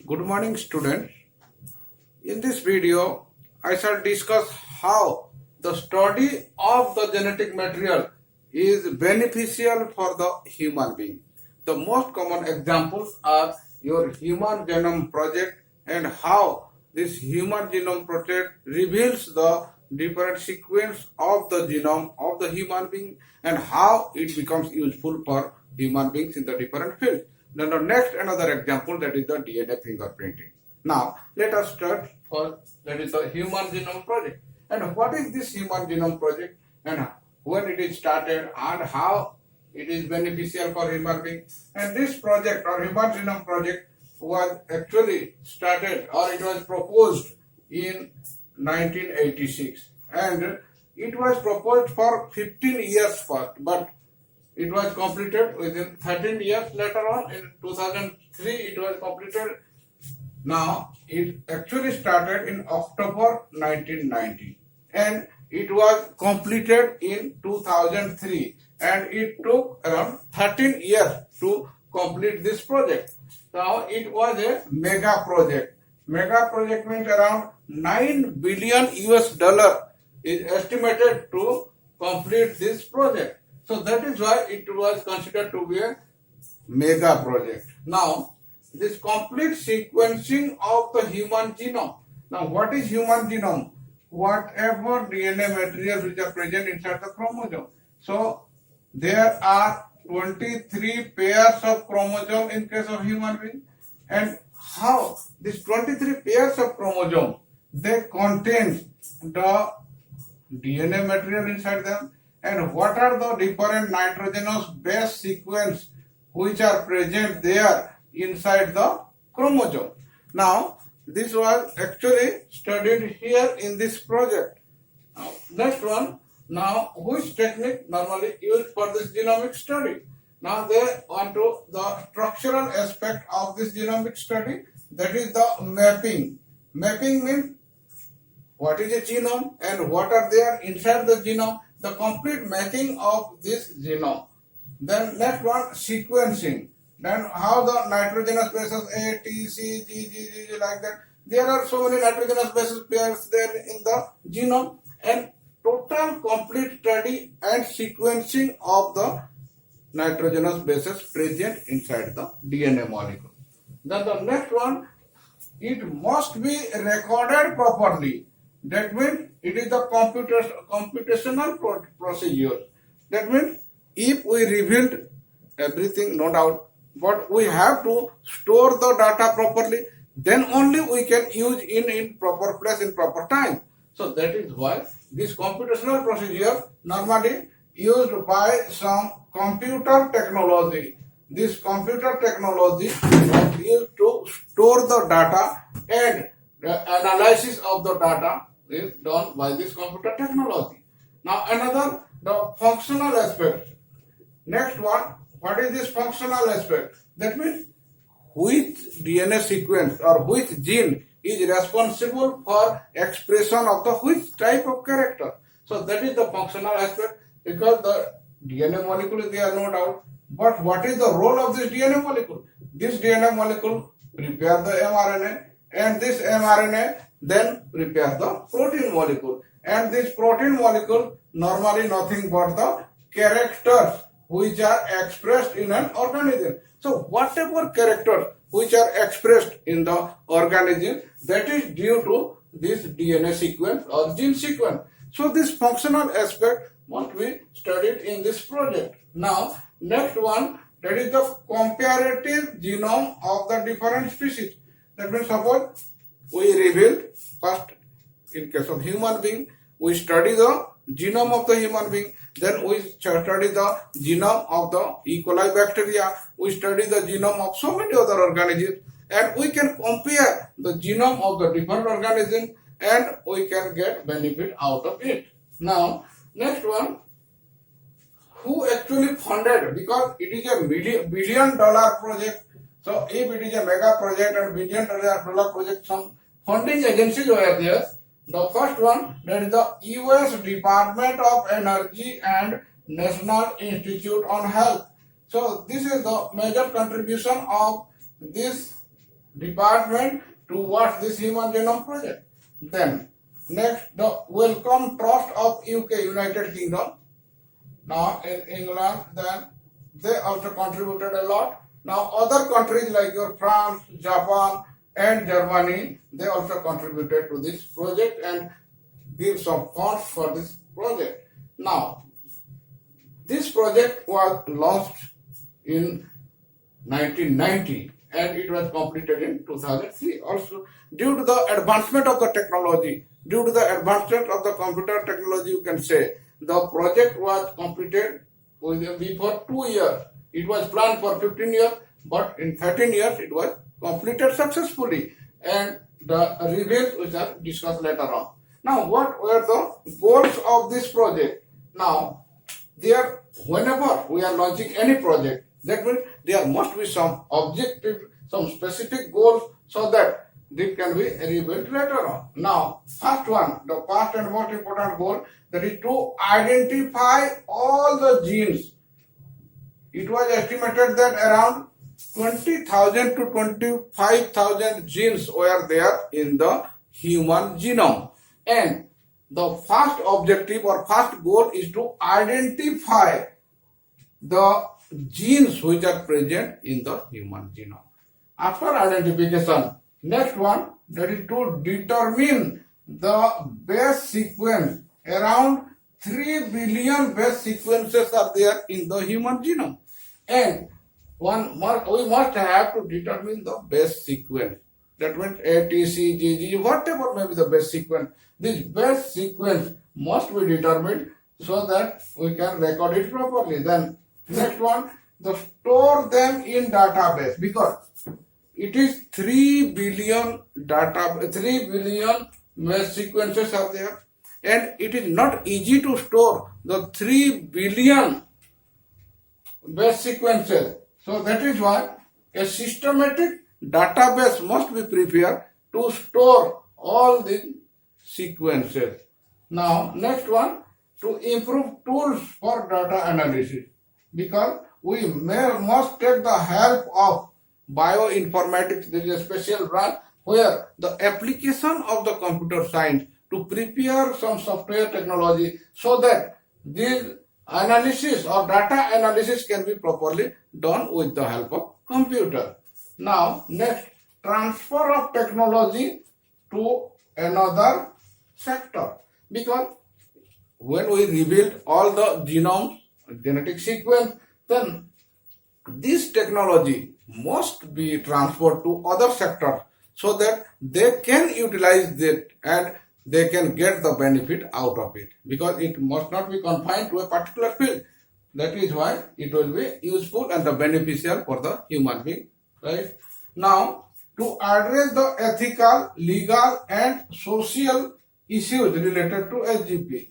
Good morning, students. In this video, I shall discuss how the study of the genetic material is beneficial for the human being. The most common examples are your Human Genome Project and how this Human Genome Project reveals the different sequence of the genome of the human being and how it becomes useful for human beings in the different fields. Then the next another example, that is the DNA fingerprinting. Now let us start first, that is the Human Genome Project. And what is this Human Genome Project and when it is started and how it is beneficial for human beings. And this project or Human Genome Project was actually started or it was proposed in 1986 and it was proposed for 15 years first, but it was completed within 13 years later on. In 2003 it was completed. Now it actually started in October 1990 and it was completed in 2003 and it took around 13 years to complete this project. Now it was a mega project. Mega project means around 9 billion US dollar is estimated to complete this project. So that is why it was considered to be a mega project. Now this complete sequencing of the human genome. Now what is human genome? Whatever DNA material which are present inside the chromosome. So there are 23 pairs of chromosome in case of human being. And how these 23 pairs of chromosome, they contain the DNA material inside them, and what are the different nitrogenous base sequence which are present there inside the chromosome. Now this was actually studied here in this project. Now, next one. Now which technique normally used for this genomic study? Now they want to the structural aspect of this genomic study, that is the mapping. Mapping means what is a genome and what are there inside the genome, the complete mapping of this genome. Then next one, sequencing. Then how the nitrogenous bases A, T, C, G, G, G, G, like that. There are so many nitrogenous bases pairs there in the genome, and total complete study and sequencing of the nitrogenous bases present inside the DNA molecule. Then the next one, it must be recorded properly. That means it is the computational procedure. That means if we revealed everything, no doubt, but we have to store the data properly, then only we can use in proper place in proper time. So that is why this computational procedure normally used by some computer technology. This computer technology was used to store the data, and the analysis of the data is done by this computer technology. Now another, the functional aspect. Next one, what is this functional aspect? That means which DNA sequence or which gene is responsible for expression of the which type of character. So that is the functional aspect, because the DNA molecule is there, no doubt. But what is the role of this DNA molecule? This DNA molecule prepare the mRNA, and this mRNA then prepare the protein molecule. And this protein molecule normally nothing but the characters which are expressed in an organism. So whatever characters which are expressed in the organism, that is due to this DNA sequence or gene sequence. So this functional aspect must be studied in this project. Now next one, that is the comparative genome of the different species. That means suppose we revealed first, in case of human being, we study the genome of the human being, then we study the genome of the E. coli bacteria, we study the genome of so many other organisms, and we can compare the genome of the different organisms and we can get benefit out of it. Now next one, who actually funded, because it is a billion-dollar project. So if it is a mega project and billion-dollar project, some funding agencies were there. The first one, that is the US Department of Energy and National Institute on Health. So this is the major contribution of this department towards this human genome project. Then next, the Wellcome Trust of UK, United Kingdom. Now in England, then they also contributed a lot. Now other countries like your France, Japan and Germany, they also contributed to this project and give some funds for this project. Now this project was launched in 1990 and it was completed in 2003. Also, due to the advancement of the technology, due to the advancement of the computer technology, you can say the project was completed before 2 years. It was planned for 15 years, but in 13 years it was completed successfully. And the results which are discussed later on. Now, what were the goals of this project? Now, there, whenever we are launching any project, that means there must be some objective, some specific goals so that this can be revealed later on. Now, first one, the first and most important goal, that is to identify all the genes. It was estimated that around 20,000 to 25,000 genes were there in the human genome. And the first objective or first goal is to identify the genes which are present in the human genome. After identification, next one, that is to determine the base sequence. Around 3 billion base sequences are there in the human genome. And we must have to determine the base sequence. That means A, T, C, G, G, whatever may be the base sequence. This base sequence must be determined so that we can record it properly. Then next one, to store them in database, because it is 3 billion base sequences are there, and it is not easy to store the 3 billion base sequences. So that is why a systematic database must be prepared to store all the sequences. Now, next one, to improve tools for data analysis, because we must take the help of bioinformatics. There is a special branch where the application of the computer science to prepare some software technology so that this analysis or data analysis can be properly done with the help of computer. Now, next, transfer of technology to another sector, because when we rebuild all the genomes, genetic sequence, then this technology must be transferred to other sectors so that they can utilize it and they can get the benefit out of it, because it must not be confined to a particular field. That is why it will be useful and the beneficial for the human being, right? Now, to address the ethical, legal and social issues related to SGP,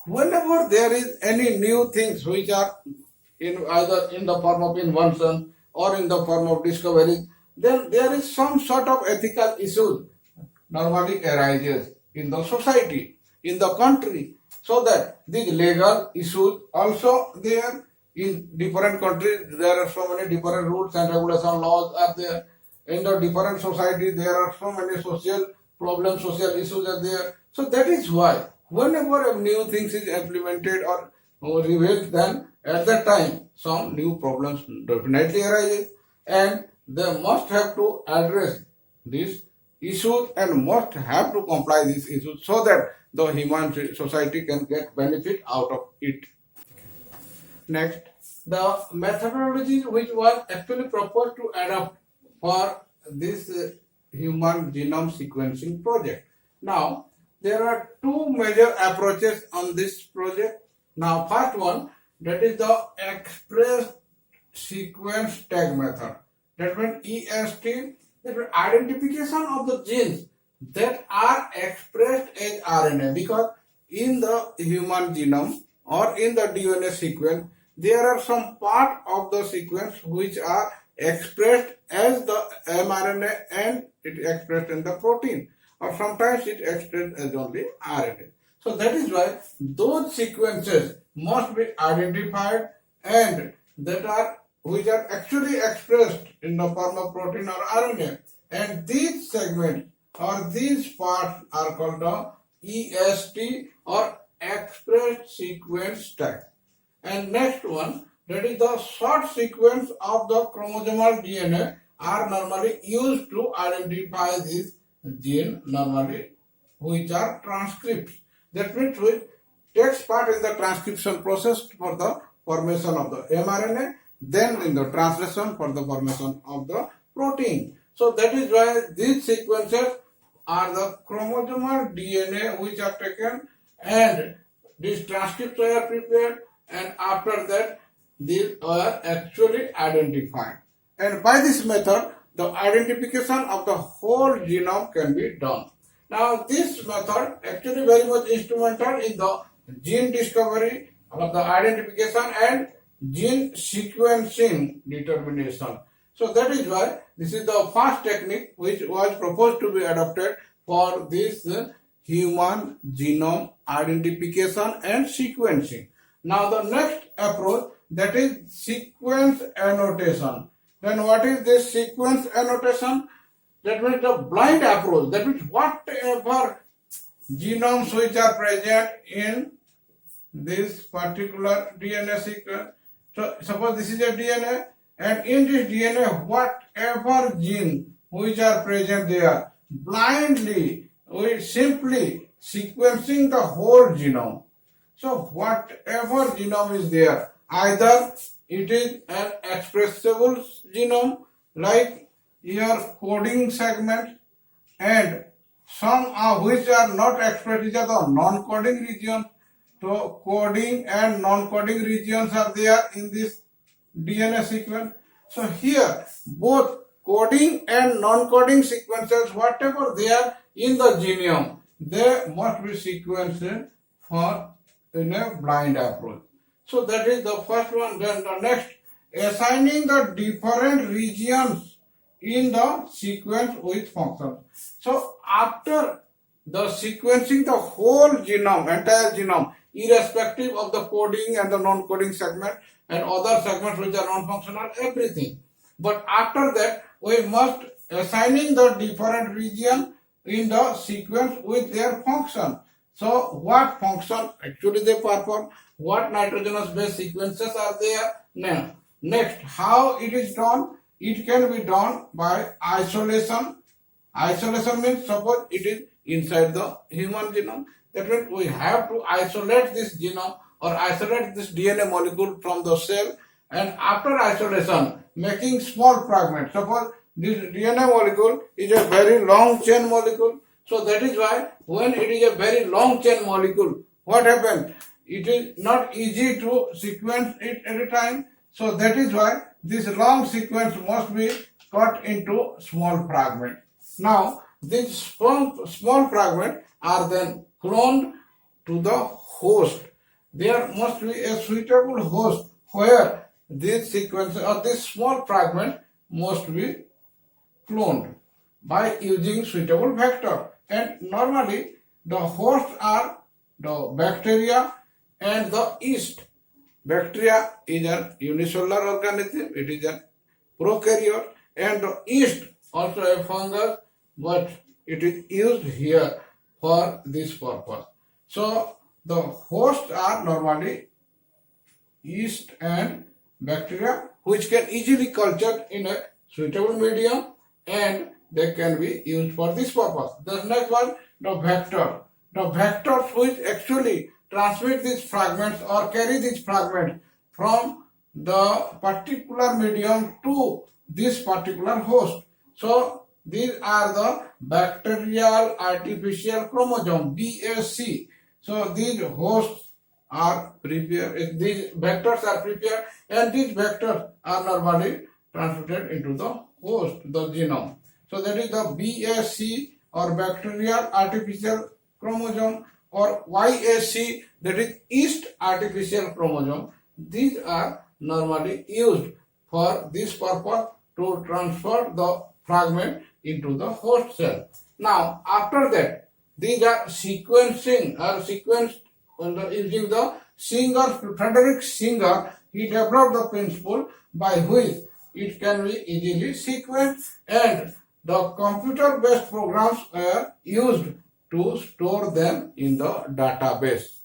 whenever there is any new things which are either in the form of invention or in the form of discovery, then there is some sort of ethical issues normally arises in the society, in the country, so that these legal issues also there. In different countries there are so many different rules and regulation laws are there. In the different society there are so many social problems, social issues are there. So that is why whenever a new things is implemented or revealed, then at that time some new problems definitely arise, and they must have to address these issues and must have to comply these issues so that the human society can get benefit out of it. Next, the methodology which was actually proposed to adopt for this human genome sequencing project. Now, there are two major approaches on this project. Now, first one, that is the express sequence tag method. That means EST, that means identification of the genes that are expressed as RNA, because in the human genome or in the DNA sequence, there are some part of the sequence which are expressed as the mRNA and it expressed in the protein, or sometimes it expressed as only RNA. So that is why those sequences must be identified and that are which are actually expressed in the form of protein or RNA, and these segments or these parts are called the EST or express sequence tag. And next one, that is the short sequence of the chromosomal DNA are normally used to identify this gene normally, which are transcripts. That means which takes part in the transcription process for the formation of the mRNA, then in the translation for the formation of the protein. So that is why these sequences are the chromosomal DNA which are taken, and these transcripts are prepared, and after that these are actually identified. And by this method, the identification of the whole genome can be done. Now, this method actually very much instrumental in the gene discovery, of the identification and gene sequencing determination. So that is why this is the first technique which was proposed to be adopted for this human genome identification and sequencing. Now the next approach, that is sequence annotation. Then what is this sequence annotation? That means the blind approach. That means whatever genomes which are present in this particular DNA sequence. So suppose this is a DNA, and in this DNA whatever gene which are present there, blindly we simply sequencing the whole genome. So whatever genome is there, either it is an expressible genome like your coding segment, and some are which are not expressed, these are the non-coding regions. So coding and non-coding regions are there in this DNA sequence. So here both coding and non-coding sequences, whatever they are in the genome, they must be sequenced for in a blind approach. So that is the first one. Then the next, assigning the different regions in the sequence with functions. So after the sequencing the whole genome, entire genome, irrespective of the coding and the non-coding segment and other segments which are non-functional, everything. But after that, we must assigning the different region in the sequence with their function. So what function actually they perform, what nitrogenous base sequences are there. Now, next, how it is done? It can be done by isolation. Isolation means suppose it is inside the human genome. That means we have to isolate this genome or isolate this DNA molecule from the cell, and after isolation, making small fragments. Suppose this DNA molecule is a very long chain molecule. So that is why when it is a very long chain molecule, what happens? It is not easy to sequence it at a time. So that is why this long sequence must be cut into small fragments. Now these small fragments are then cloned to the host. There must be a suitable host where this sequence or this small fragment must be cloned by using suitable vector. And normally the hosts are the bacteria and the yeast. Bacteria is an unicellular organism, it is a prokaryote, and the yeast also a fungus, but it is used here for this purpose. So the hosts are normally yeast and bacteria, which can easily culture in a suitable medium, and they can be used for this purpose. The next one, the vector. The vectors which actually transmit these fragments or carry these fragments from the particular medium to this particular host. So these are the bacterial artificial chromosome, BAC. So these hosts are prepared, these vectors are prepared, and these vectors are normally transmitted into the host, the genome. So that is the BAC or bacterial artificial chromosome, or YAC, that is yeast artificial chromosome. These are normally used for this purpose to transfer the fragment into the host cell. Now after that, these are sequencing or sequenced using the Frederick Singer. He developed the principle by which it can be easily sequenced, and the computer-based programs were used to store them in the database.